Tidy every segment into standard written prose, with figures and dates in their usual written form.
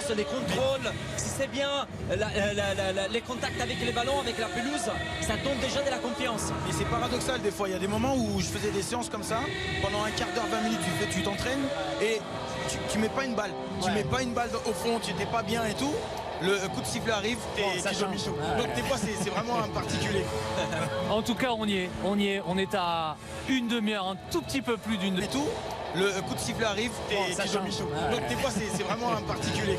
l'ambiance, les contrôles, si c'est bien les contacts avec les ballons, avec la pelouse, ça donne déjà de la confiance. Et c'est paradoxal des fois, il y a des moments où je faisais des séances comme ça, pendant un quart d'heure, 20 minutes, tu t'entraînes et tu mets pas une balle. Tu mets pas une balle au fond, tu n'es pas bien et tout. Le coup de sifflet arrive et tu dois Michaud. Donc des fois c'est vraiment un particulier. En tout cas on est à une demi-heure, un tout petit peu plus d'une et tout. Le coup de sifflet arrive et tu dois Michaud. Donc des fois c'est vraiment un particulier.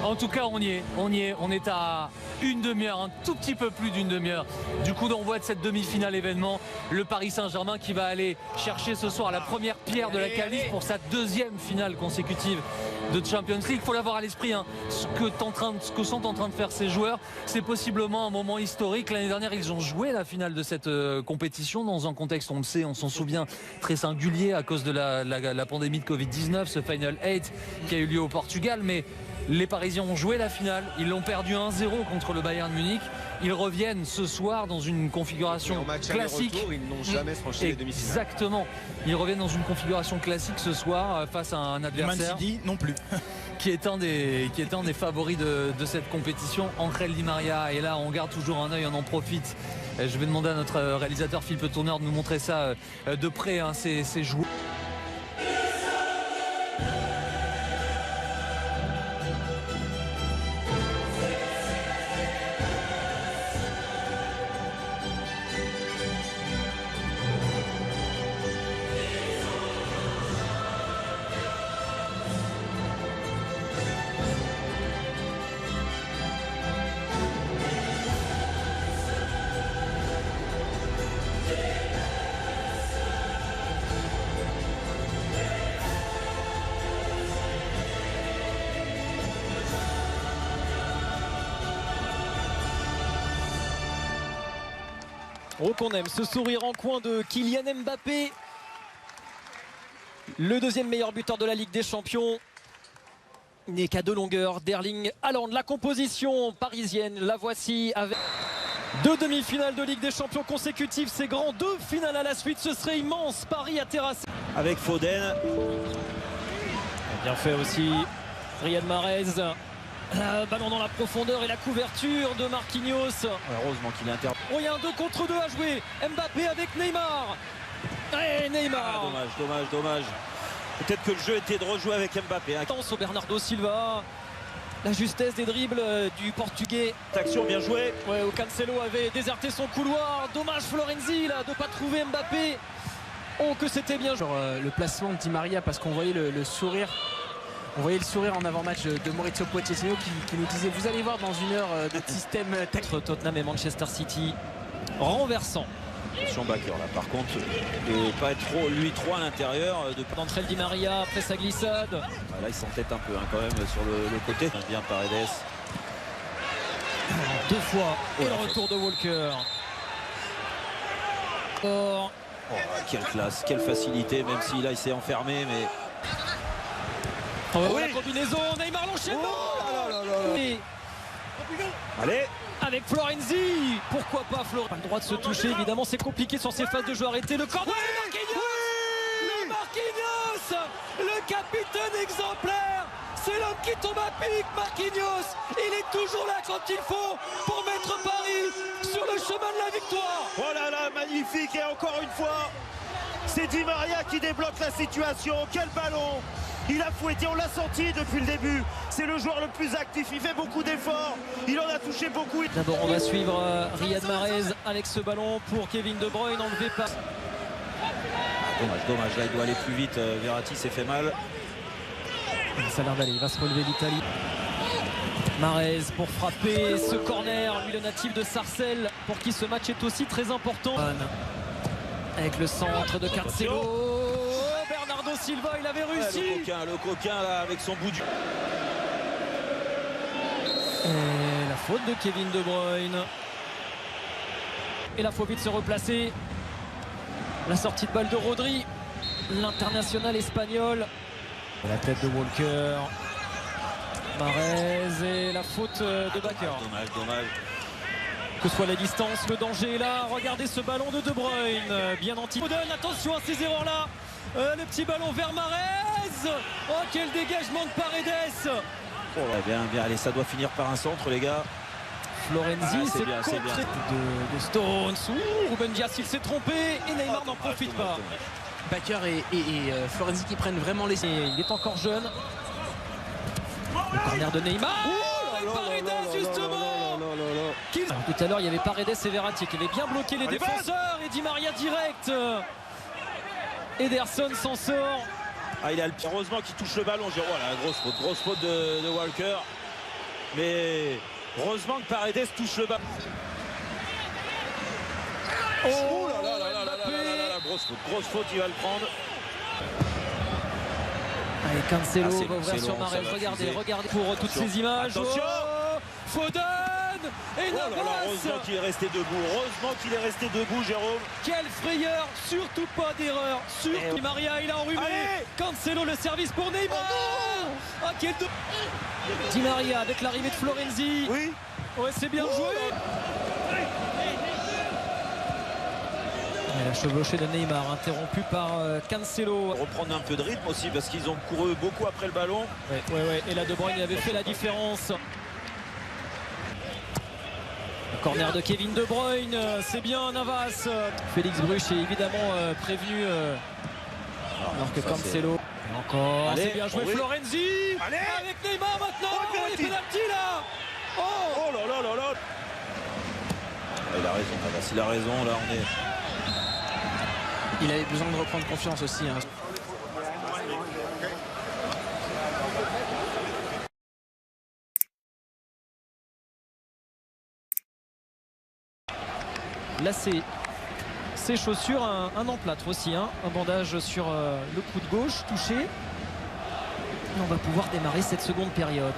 En tout cas on est à une demi-heure, un tout petit peu plus d'une demi-heure du coup d'envoi de cette demi-finale événement. Le Paris Saint-Germain qui va aller chercher ce soir la première pierre de la qualif pour sa deuxième finale consécutive de Champions League. Il faut l'avoir à l'esprit, hein. Ce que sont en train de faire ces joueurs, c'est possiblement un moment historique. L'année dernière ils ont joué la finale de cette compétition dans un contexte, on le sait, on s'en souvient, très singulier à cause de la pandémie de Covid-19, ce Final 8 qui a eu lieu au Portugal. Mais les Parisiens ont joué la finale, ils l'ont perdu 1-0 contre le Bayern Munich. Ils reviennent ce soir dans une configuration classique. Ils n'ont jamais franchi les demi-finales. Exactement. Ils reviennent dans une configuration classique ce soir face à un adversaire. Man City non plus. qui est un des favoris de cette compétition, Angel Di Maria. Et là on garde toujours un œil, on en profite. Je vais demander à notre réalisateur Philippe Tourneur de nous montrer ça de près, hein, ces joueurs. Oh qu'on aime ce sourire en coin de Kylian Mbappé, le deuxième meilleur buteur de la Ligue des Champions, n'est qu'à 2 longueurs d'Erling Haaland. La composition parisienne, la voici avec 2 demi-finales de Ligue des Champions consécutives, c'est grand, 2 finales à la suite, ce serait immense. Paris a terrassé avec Foden. Bien fait aussi Riyad Mahrez. Ballon dans la profondeur et la couverture de Marquinhos. Heureusement qu'il est interdit. Oh, il y a un 2 contre 2 à jouer. Mbappé avec Neymar. Et Neymar. Dommage. Peut-être que le jeu était de rejouer avec Mbappé. Attention au Bernardo Silva. La justesse des dribbles du Portugais. Action bien jouée. Ouais, où Cancelo avait déserté son couloir. Dommage Florenzi là de ne pas trouver Mbappé. Oh que c'était bien. Genre le placement de Di Maria, parce qu'on voyait le sourire. On voyait le sourire en avant-match de Maurizio Pochettino qui nous disait vous allez voir dans une heure de système entre Tottenham et Manchester City. Renversant. Attention Bakker là par contre de pas être trop à l'intérieur. D'entre Di Maria après sa glissade. Là il s'entête un peu hein, quand même sur le côté. Bien Paredes. 2 fois. Et le retour de Walker. Oh, quelle classe, quelle facilité, même si là il s'est enfermé mais. Oh, oui. La combinaison, Neymar l'enchaînement. Allez. Avec Florenzi, pourquoi pas Florenzi. Pas le droit de se toucher, évidemment c'est compliqué sur ces phases de jeu arrêté. Le corner de Marquinhos. Le Marquinhos, le capitaine exemplaire. C'est l'homme qui tombe à pic, Marquinhos. Il est toujours là quand il faut pour mettre Paris sur le chemin de la victoire. Oh là là, magnifique et encore une fois, c'est Di Maria qui débloque la situation. Quel ballon! Il a fouetté, on l'a senti depuis le début. C'est le joueur le plus actif, il fait beaucoup d'efforts. Il en a touché beaucoup. D'abord on va suivre Riyad Mahrez avec ce ballon pour Kevin De Bruyne, enlevé par... Dommage, là il doit aller plus vite. Verratti s'est fait mal. Ça a l'air d'aller, il va se relever l'Italie. Mahrez pour frapper ce corner, lui le natif de Sarcelles, pour qui ce match est aussi très important. Avec le centre de Cancelo. Silva, il avait réussi. Le coquin là avec son bout du... Et la faute de Kevin De Bruyne. Et là, faut vite se replacer. La sortie de balle de Rodri, l'international espagnol. Et la tête de Walker. Mahrez et la faute de Bakker. Dommage. Que soit la distance, le danger est là. Regardez ce ballon de De Bruyne. Bien anti-Foden, attention à ces erreurs-là. Le petit ballon vers Mahrez. Oh quel dégagement de Paredes. Bien, allez, ça doit finir par un centre, les gars. Florenzi, c'est bien, c'est contré de Stones. Ruben Dias, il s'est trompé et Neymar n'en profite pas. Bakker et Florenzi qui prennent vraiment les... Il est encore jeune. Le corner de Neymar. Et Paredes, justement. Tout à l'heure, il y avait Paredes et Verratti qui avaient bien bloqué les défenseurs. Et Di Maria direct. Ederson s'en sort. Il a heureusement qu'il touche le ballon, Jérôme. Voilà, grosse faute de Walker. Mais heureusement que Paredes touche le ballon. Oh là là, grosse faute, il va le prendre. Allez, Cancelo c'est va ouvrir long, sur Mahrez. Regardez pour toutes ces images. Attention. Oh, Foden et Navas. Heureusement qu'il est resté debout. Jérôme. Quelle frayeur, surtout pas d'erreur. Di Maria, il a enrhumé. Allez. Cancelo, le service pour Neymar. Di Maria avec l'arrivée de Florenzi. Oui. Ouais, c'est bien joué. Et la chevauchée de Neymar interrompue par Cancelo. Reprendre un peu de rythme aussi parce qu'ils ont couru beaucoup après le ballon. Ouais. Et là, De Bruyne avait fait la différence. Le corner de Kevin De Bruyne, c'est bien Navas. Félix Bruch est évidemment prévenu alors que Cancelo. Et encore, c'est bien joué Florenzi. Avec Neymar maintenant. Les pénaltys là. Oh là. Il a raison, Navas. Il a raison. Là, on est. Il avait besoin de reprendre confiance aussi. Lacé ses chaussures, un emplâtre aussi, un bandage sur le coude gauche touché. Et on va pouvoir démarrer cette seconde période.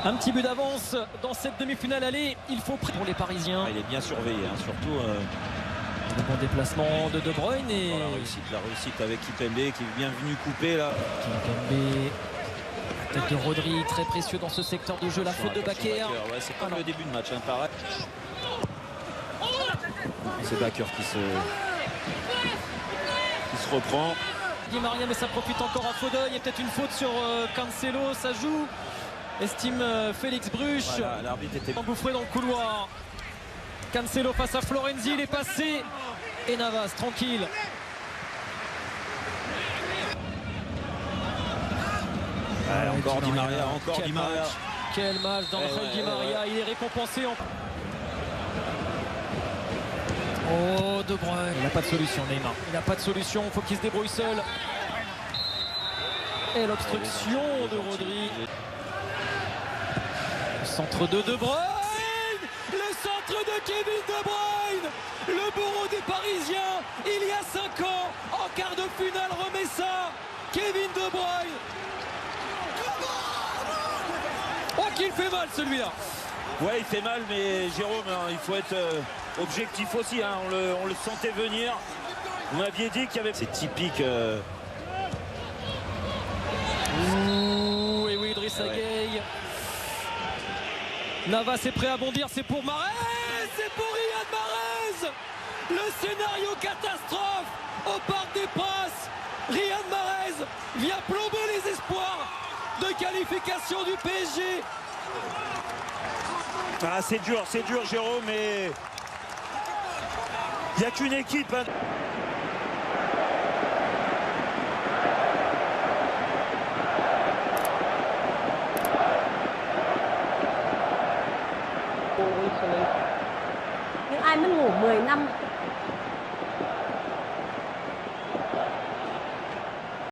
Un petit but d'avance dans cette demi-finale aller. Il faut pour les Parisiens. Il est bien surveillé, surtout. Le bon déplacement de De Bruyne et la réussite avec Kimpembe qui est bien venu couper là. Kimpembe, la tête de Rodri, très précieux dans ce secteur de jeu. La faute de Bakker. Ouais, c'est comme le début de match, pareil. C'est Bakker qui se reprend. Di Maria, mais ça profite encore à Foden. Il y a peut-être une faute sur Cancelo, ça joue. Estime Félix Bruch. Voilà, l'arbitre était engouffré dans le couloir. Cancelo face à Florenzi, il est passé. Et Navas, tranquille. Encore Di Maria, Di Maria. Quel match d'Angel Di Maria. Il est récompensé. Oh, De Bruyne. Il n'a pas de solution, Neymar. Il n'a pas de solution, il faut qu'il se débrouille seul. Et l'obstruction de Rodri. Le centre de De Bruyne. Le centre de Kevin De Bruyne. Le bourreau des Parisiens, il y a 5 ans, en quart de finale, remet ça. Kevin De Bruyne. Oh, qu'il fait mal celui-là. Ouais, il fait mal, mais Jérôme, il faut être objectif aussi. On le sentait venir. Vous m'aviez dit qu'il y avait... C'est typique. Ouh, et oui, Idrissa Gueye. Navas est prêt à bondir, c'est pour Mahrez. C'est pour Riyad Mahrez. Le scénario catastrophe au Parc des Princes. Riyad Mahrez vient plomber les espoirs de qualification du PSG. Ah, c'est dur Jérôme, mais il n'y a qu'une équipe. Những ai mất ngủ 10 năm